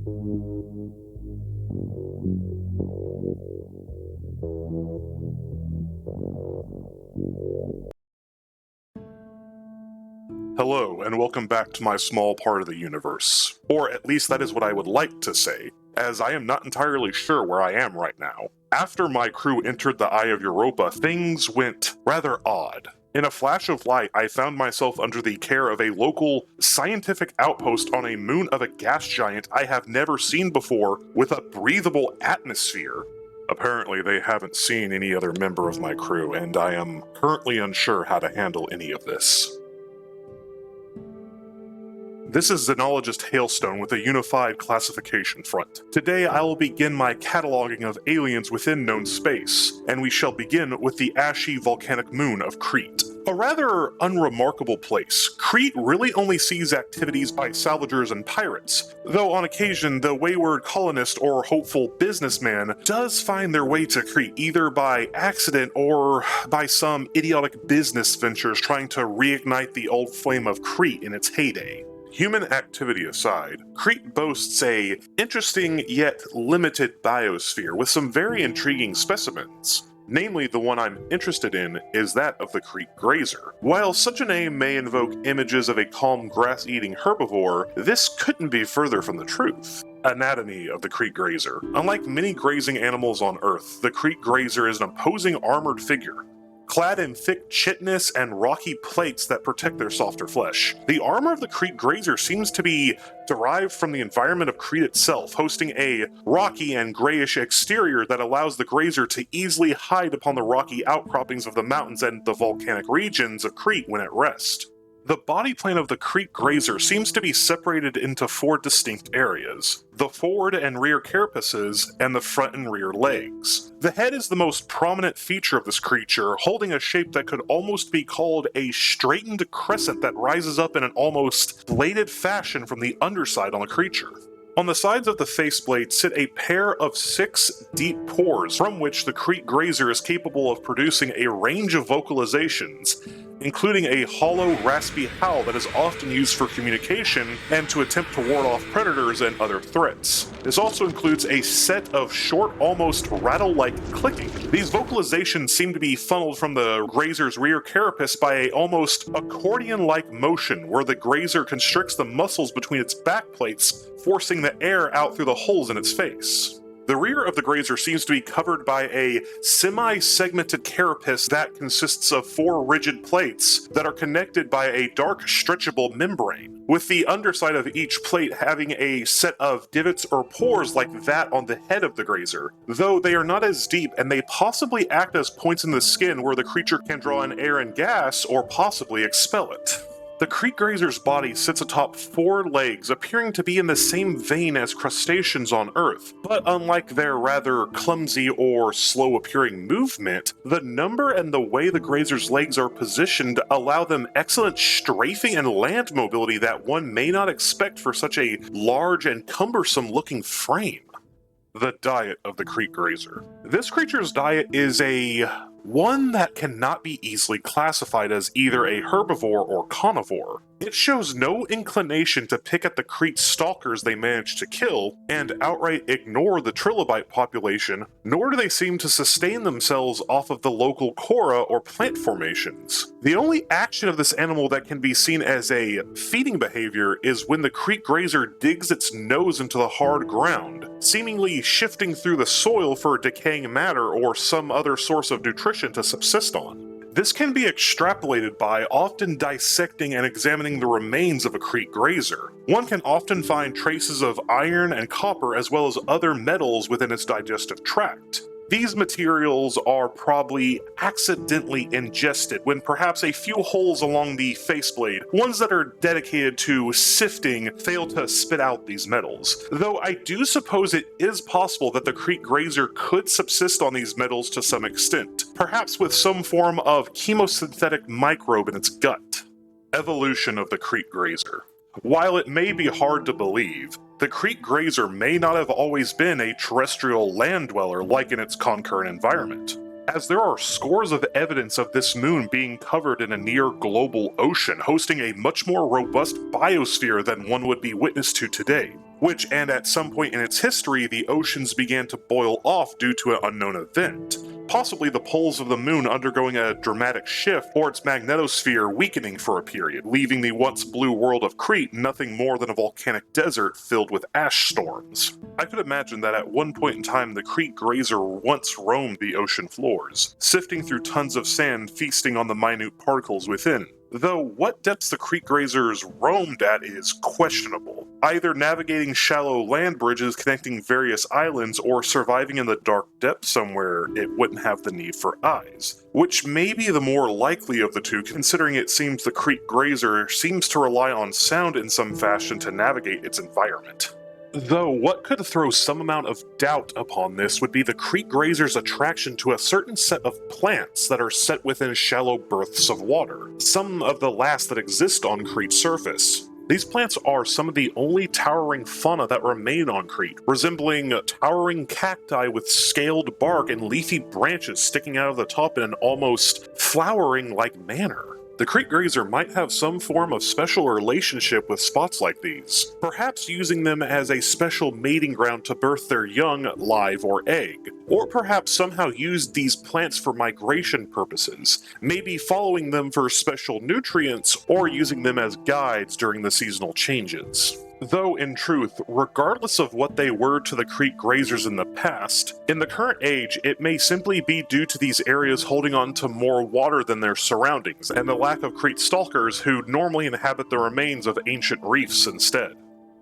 Hello, and welcome back to my small part of the universe. Or at least that is what I would like to say, as I am not entirely sure where I am right now. After my crew entered the Eye of Europa, things went rather odd. In a flash of light, I found myself under the care of a local scientific outpost on a moon of a gas giant I have never seen before with a breathable atmosphere. Apparently, they haven't seen any other member of my crew, and I am currently unsure how to handle any of this. This is Xenologist Hailstone with a unified classification front. Today I will begin my cataloging of aliens within known space, and we shall begin with the ashy volcanic moon of Kreet. A rather unremarkable place, Kreet really only sees activities by salvagers and pirates, though on occasion the wayward colonist or hopeful businessman does find their way to Kreet either by accident or by some idiotic business ventures trying to reignite the old flame of Kreet in its heyday. Human activity aside, Kreet boasts a interesting yet limited biosphere with some very intriguing specimens. Namely, the one I'm interested in is that of the Kreet Grazer. While such a name may invoke images of a calm grass-eating herbivore, this couldn't be further from the truth. Anatomy of the Kreet Grazer. Unlike many grazing animals on Earth, the Kreet Grazer is an imposing armored figure, clad in thick chitinous and rocky plates that protect their softer flesh. The armor of the Kreet Grazer seems to be derived from the environment of Kreet itself, hosting a rocky and grayish exterior that allows the Grazer to easily hide upon the rocky outcroppings of the mountains and the volcanic regions of Kreet when at rest. The body plan of the Kreet Grazer seems to be separated into 4 distinct areas: the forward and rear carapaces, and the front and rear legs. The head is the most prominent feature of this creature, holding a shape that could almost be called a straightened crescent that rises up in an almost bladed fashion from the underside on the creature. On the sides of the faceplate sit a pair of 6 deep pores from which the Kreet Grazer is capable of producing a range of vocalizations, including a hollow, raspy howl that is often used for communication and to attempt to ward off predators and other threats. This also includes a set of short, almost rattle-like clicking. These vocalizations seem to be funneled from the Grazer's rear carapace by a almost accordion-like motion where the Grazer constricts the muscles between its back plates, forcing the air out through the holes in its face. The rear of the Grazer seems to be covered by a semi-segmented carapace that consists of 4 rigid plates that are connected by a dark, stretchable membrane, with the underside of each plate having a set of divots or pores like that on the head of the Grazer, though they are not as deep and they possibly act as points in the skin where the creature can draw in air and gas or possibly expel it. The Kreet Grazer's body sits atop 4 legs, appearing to be in the same vein as crustaceans on Earth, but unlike their rather clumsy or slow-appearing movement, the number and the way the Grazer's legs are positioned allow them excellent strafing and land mobility that one may not expect for such a large and cumbersome-looking frame. The diet of the Kreet Grazer. This creature's diet is one that cannot be easily classified as either a herbivore or carnivore. It shows no inclination to pick at the Kreet stalkers they manage to kill, and outright ignore the trilobite population, nor do they seem to sustain themselves off of the local chora or plant formations. The only action of this animal that can be seen as a feeding behavior is when the Kreet Grazer digs its nose into the hard ground, seemingly shifting through the soil for decaying matter or some other source of nutrition to subsist on. This can be extrapolated by often dissecting and examining the remains of a Kreet Grazer. One can often find traces of iron and copper as well as other metals within its digestive tract. These materials are probably accidentally ingested when perhaps a few holes along the faceblade, ones that are dedicated to sifting, fail to spit out these metals. Though I do suppose it is possible that the Kreet Grazer could subsist on these metals to some extent, perhaps with some form of chemosynthetic microbe in its gut. Evolution of the Kreet Grazer. While it may be hard to believe, the Kreet Grazer may not have always been a terrestrial land dweller like in its concurrent environment. as there are scores of evidence of this moon being covered in a near global ocean, hosting a much more robust biosphere than one would be witness to today. Which, and at some point in its history, the oceans began to boil off due to an unknown event. Possibly the poles of the moon undergoing a dramatic shift, or its magnetosphere weakening for a period, leaving the once blue world of Kreet nothing more than a volcanic desert filled with ash storms. I could imagine that at one point in time the Kreet Grazer once roamed the ocean floors, sifting through tons of sand, feasting on the minute particles within. Though what depths the Kreet Grazers roamed at is questionable, either navigating shallow land bridges connecting various islands or surviving in the dark depths somewhere it wouldn't have the need for eyes, which may be the more likely of the two, considering it seems the Kreet Grazer seems to rely on sound in some fashion to navigate its environment. Though what could throw some amount of doubt upon this would be the Kreet Grazer's attraction to a certain set of plants that are set within shallow berths of water, some of the last that exist on Kreet's surface. These plants are some of the only towering fauna that remain on Kreet, resembling towering cacti with scaled bark and leafy branches sticking out of the top in an almost flowering-like manner. The Kreet Grazer might have some form of special relationship with spots like these, perhaps using them as a special mating ground to birth their young, live or egg, or perhaps somehow use these plants for migration purposes, maybe following them for special nutrients or using them as guides during the seasonal changes. Though, in truth, regardless of what they were to the Kreet Grazers in the past, in the current age it may simply be due to these areas holding on to more water than their surroundings, and the lack of Kreet stalkers who normally inhabit the remains of ancient reefs instead.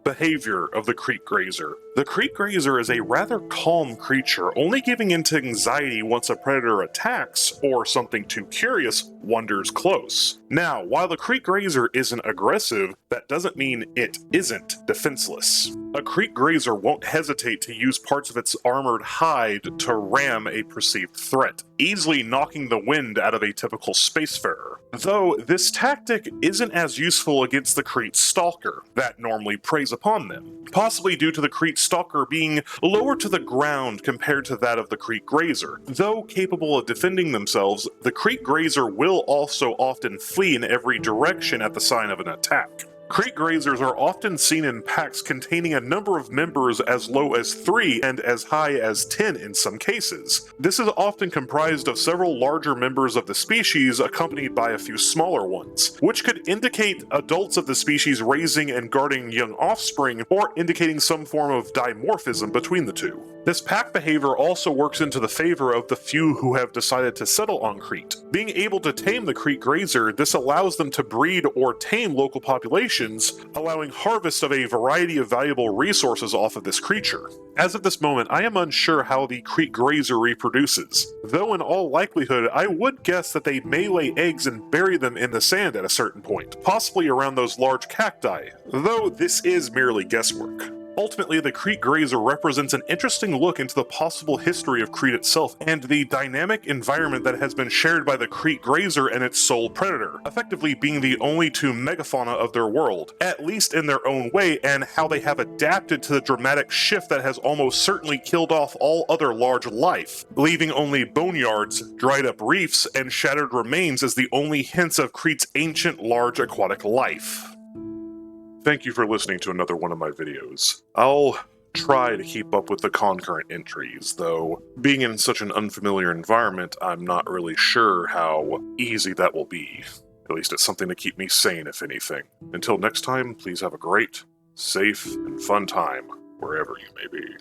Behavior of the Kreet Grazer. The Kreet Grazer is a rather calm creature, only giving into anxiety once a predator attacks, or something too curious wanders close. Now, while the Kreet Grazer isn't aggressive, that doesn't mean it isn't defenseless. A Kreet Grazer won't hesitate to use parts of its armored hide to ram a perceived threat, easily knocking the wind out of a typical spacefarer. Though this tactic isn't as useful against the Kreet Stalker, that normally preys upon them, possibly due to the Kreet Stalker being lower to the ground compared to that of the Kreet Grazer. Though capable of defending themselves, the Kreet Grazer will also often flee in every direction at the sign of an attack. Kreet Grazers are often seen in packs containing a number of members as low as 3 and as high as 10 in some cases. This is often comprised of several larger members of the species accompanied by a few smaller ones, which could indicate adults of the species raising and guarding young offspring, or indicating some form of dimorphism between the two. This pack behavior also works into the favor of the few who have decided to settle on Kreet. Being able to tame the Kreet Grazer, this allows them to breed or tame local populations, allowing harvest of a variety of valuable resources off of this creature. As of this moment, I am unsure how the Kreet Grazer reproduces, though in all likelihood I would guess that they may lay eggs and bury them in the sand at a certain point, possibly around those large cacti, though this is merely guesswork. Ultimately, the Kreet Grazer represents an interesting look into the possible history of Kreet itself and the dynamic environment that has been shared by the Kreet Grazer and its sole predator, effectively being the only two megafauna of their world, at least in their own way, and how they have adapted to the dramatic shift that has almost certainly killed off all other large life, leaving only boneyards, dried up reefs, and shattered remains as the only hints of Kreet's ancient large aquatic life. Thank you for listening to another one of my videos. I'll try to keep up with the concurrent entries, though being in such an unfamiliar environment, I'm not really sure how easy that will be. At least it's something to keep me sane, if anything. Until next time, please have a great, safe, and fun time, wherever you may be.